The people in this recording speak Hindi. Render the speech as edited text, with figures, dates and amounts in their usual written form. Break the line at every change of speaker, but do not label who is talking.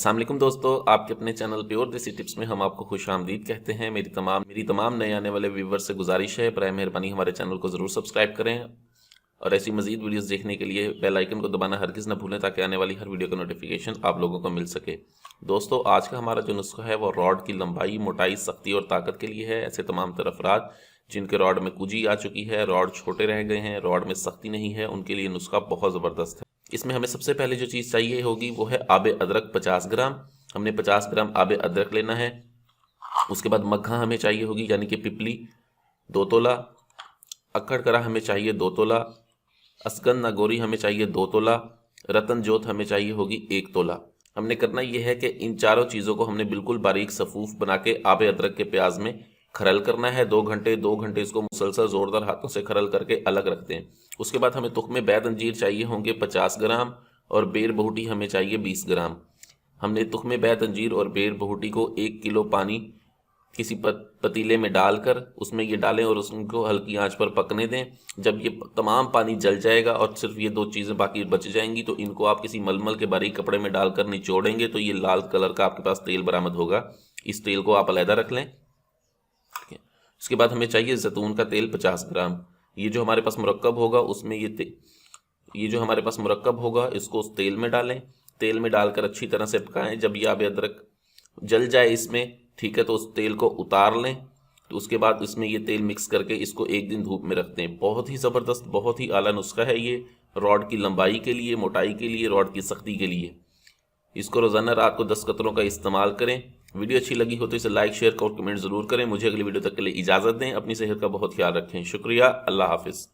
अस्सलाम वालेकुम दोस्तों, आपके अपने चैनल प्योर देसी टिप्स में हम आपको खुश आमदीद कहते हैं। मेरी तमाम नए आने वाले व्यूवर्स से गुजारिश है, बराए मेहरबानी हमारे चैनल को ज़रूर सब्सक्राइब करें और ऐसी मजीद वीडियोस देखने के लिए बेल आइकन को दबाना हरगिज़ न भूलें ताकि आने वाली हर वीडियो का नोटिफिकेशन आप लोगों को मिल सके। दोस्तों, आज का हमारा जो नुस्खा है वो रॉड की लंबाई, मोटाई, सख्ती और ताकत के लिए है। ऐसे तमाम तरह अफराद जिनके रॉड में कुजी आ चुकी है, रॉड छोटे रह गए हैं, रॉड में सख्ती नहीं है, उनके लिए नुस्खा बहुत ज़बरदस्त है। इसमें हमें सबसे पहले जो चीज़ चाहिए होगी वो है आबे अदरक 50 ग्राम। हमने 50 ग्राम आबे अदरक लेना है। उसके बाद मक्खा हमें चाहिए होगी यानी कि पिपली 2 तोला, अक्खड़ करा हमें चाहिए 2 तोला, असगन नागोरी हमें चाहिए 2 तोला, रतन जोत हमें चाहिए होगी 1 तोला। हमने करना यह है कि इन चारों चीज़ों को हमने बिल्कुल बारीक सफूफ बना के आबे अदरक के प्याज में खरल करना है। 2 घंटे इसको मुसलसल ज़ोरदार हाथों से खरल करके अलग रखते हैं। उसके बाद हमें तुख्मे बैत अंजीर चाहिए होंगे 50 ग्राम और बेर बहुटी हमें चाहिए 20 ग्राम। हमने तुख्मे बैत अंजीर और बेर बहुटी को 1 किलो पानी किसी पतीले में डालकर उसमें ये डालें और उसको हल्की आंच पर पकने दें। जब ये तमाम पानी जल जाएगा और सिर्फ ये 2 चीज़ें बाकी बच जाएंगी तो इनको आप किसी मलमल के बारीक कपड़े में डालकर निचोड़ेंगे तो ये लाल कलर का आपके पास तेल बरामद होगा। इस तेल को आप अलहदा रख लें। उसके बाद हमें चाहिए जैतून का तेल 50 ग्राम। ये जो हमारे पास मुरक्कब होगा उसमें ये जो हमारे पास मुरक्कब होगा इसको उस तेल में डालें। तेल में डालकर अच्छी तरह से पकाएं। जब ये आबे अदरक जल जाए इसमें, ठीक है, तो उस तेल को उतार लें। तो उसके बाद इसमें ये तेल मिक्स करके इसको 1 दिन धूप में रखते हैं। बहुत ही ज़बरदस्त, बहुत ही आला नुस्खा है ये रॉड की लंबाई के लिए, मोटाई के लिए, रॉड की सख्ती के लिए। इसको रोज़ाना रात को 10 कतरों का इस्तेमाल करें। वीडियो अच्छी लगी हो तो इसे लाइक, शेयर और कमेंट ज़रूर करें। मुझे अगली वीडियो तक के लिए इजाज़त दें। अपनी सेहत का बहुत ख्याल रखें। शुक्रिया। अल्लाह हाफिज़।